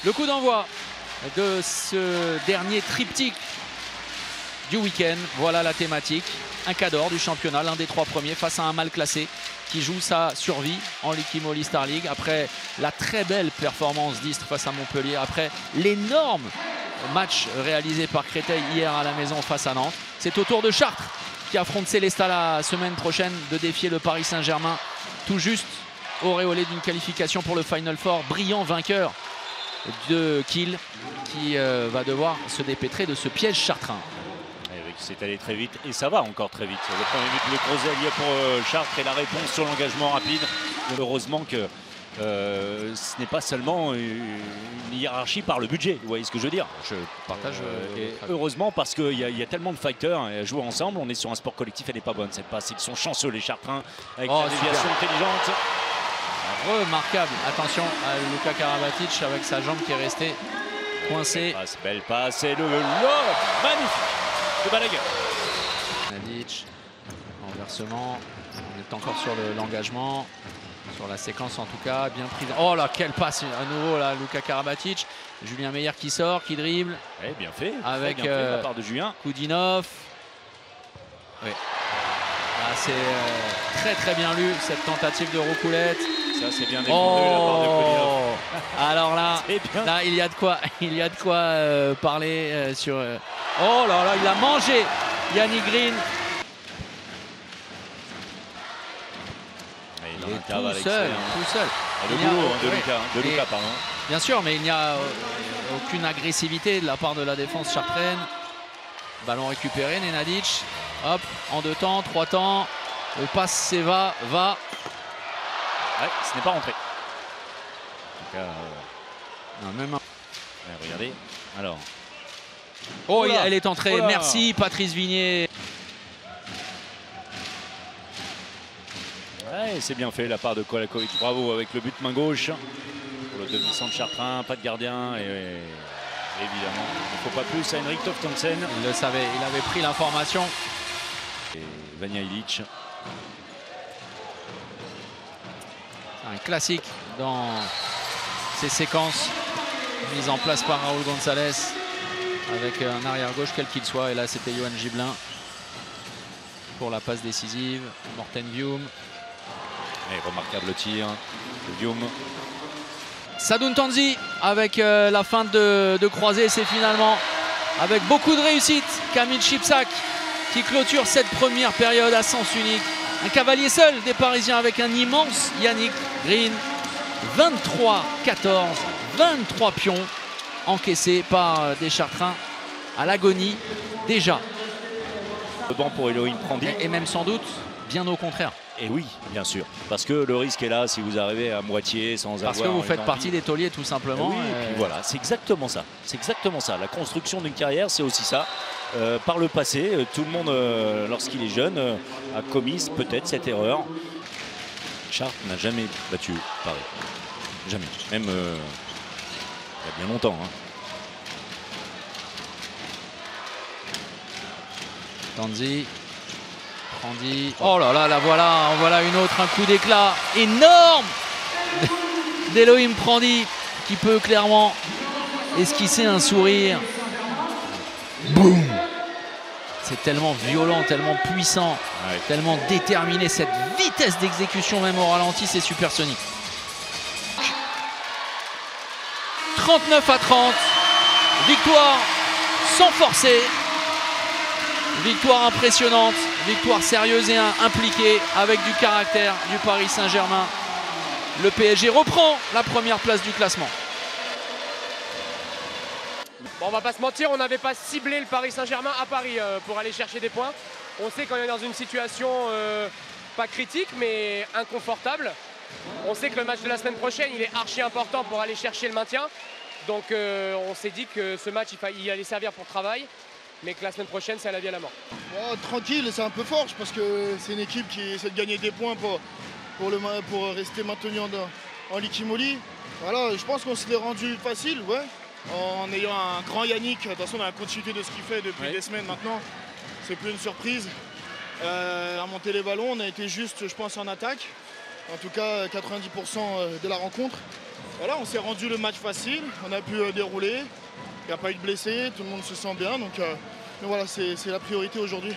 Le coup d'envoi de ce dernier triptyque du week-end. Voilà la thématique. Un cadre du championnat, l'un des 3 premiers face à un mal classé qui joue sa survie en Liqui Moly Star League. Après la très belle performance d'Istres face à Montpellier, après l'énorme match réalisé par Créteil hier à la maison face à Nantes. C'est au tour de Chartres qui affronte Célestat la semaine prochaine de défier le Paris Saint-Germain, tout juste auréolé d'une qualification pour le Final Four, brillant vainqueur de Kiel qui va devoir se dépêtrer de ce piège chartrain. C'est allé très vite et ça va encore très vite. Le premier but, le creuset allié pour Chartres et la réponse sur l'engagement rapide. Heureusement que ce n'est pas seulement une hiérarchie par le budget, vous voyez ce que je veux dire. Je partage. Heureusement parce qu'il y a tellement de fighters à jouer ensemble. On est sur un sport collectif, elle n'est pas bonne cette passe. Ils sont chanceux les Chartrains avec la déviation intelligente. Remarquable. Attention à Luka Karabatic avec sa jambe qui est restée coincée. Belle passe et le lob magnifique de Balaguer. Nadic, renversement. On est encore sur l'engagement. Sur la séquence en tout cas, bien prise. Oh là, quelle passe à nouveau là, Luka Karabatic. Julien Meyer qui sort, qui dribble. Ouais, bien fait. Avec bien fait de la part de Julien. Koudinov. Oui. Ah, c'est très très bien lu cette tentative de roucoulette. Ça c'est bien défendu de la part de Koudinov. Alors là, il y a de quoi parler sur. Oh là là, il a mangé Yannick Green. Il est tout seul. Le boulot de Luka, pardon. Bien sûr, mais il n'y a aucune agressivité de la part de la défense chartraine. Ballon récupéré, Nenadic. Hop, en 2 temps, 3 temps. Le passe Seva va. Ouais, ce n'est pas rentré. En tout cas, non, même. Ouais, regardez. Alors. Oh, elle est entrée. Merci, Patrice Vignier. Ouais, c'est bien fait la part de Kolakovic. Bravo avec le but main gauche. Pour le demi-centre chartrain, pas de gardien. Et évidemment, il ne faut pas plus à Henrik Toftonsen. Il le savait, il avait pris l'information. Et Vanja Ilić. Un classique dans ces séquences mises en place par Raúl González avec un arrière-gauche quel qu'il soit. Et là, c'était Johan Gibelin pour la passe décisive. Morten Vium. Et remarquable tir de Vium. Sadoun Tanzi avec la feinte de croisée. C'est finalement avec beaucoup de réussite Kamil Chipsak qui clôture cette première période à sens unique. Un cavalier seul des Parisiens avec un immense Yannick Green. 23-14, 23 pions encaissés par des Chartrains à l'agonie déjà. Le banc pour Elohim Prandi. Et même sans doute bien au contraire. Et oui, bien sûr. Parce que le risque est là si vous arrivez à moitié sans avoir. Parce que vous faites partie des tauliers tout simplement. Oui, et puis voilà, c'est exactement ça. C'est exactement ça. La construction d'une carrière, c'est aussi ça. Par le passé, tout le monde, lorsqu'il est jeune, a commis peut-être cette erreur. Chartres n'a jamais battu Paris. Jamais. Même il y a bien longtemps. Hein. Tanzi. Prandi. Oh là là, voilà une autre, un coup d'éclat énorme d'Elohim Prandi qui peut clairement esquisser un sourire. Boum! C'est tellement violent, tellement puissant, tellement déterminé. Cette vitesse d'exécution même au ralenti, c'est supersonique. 39-30. Victoire sans forcer. Victoire impressionnante. Victoire sérieuse et impliquée avec du caractère du Paris Saint-Germain. Le PSG reprend la première place du classement. Bon, on va pas se mentir, on n'avait pas ciblé le Paris Saint-Germain à Paris pour aller chercher des points. On sait qu'on est dans une situation pas critique mais inconfortable. On sait que le match de la semaine prochaine il est archi important pour aller chercher le maintien. Donc on s'est dit que ce match il allait servir pour travail, mais que la semaine prochaine c'est à la vie à la mort. Oh, tranquille, c'est un peu fort parce que c'est une équipe qui essaie de gagner des points pour rester maintenu en Liqui Moly. Voilà, je pense qu'on se l'est rendu facile, ouais. En ayant un grand Yannick, de toute façon on a la continuité de ce qu'il fait depuis des semaines maintenant. C'est plus une surprise. À monter les ballons, on a été juste je pense en attaque. En tout cas 90% de la rencontre. voilà, on s'est rendu le match facile, on a pu dérouler, il n'y a pas eu de blessés, tout le monde se sent bien, donc voilà, c'est la priorité aujourd'hui.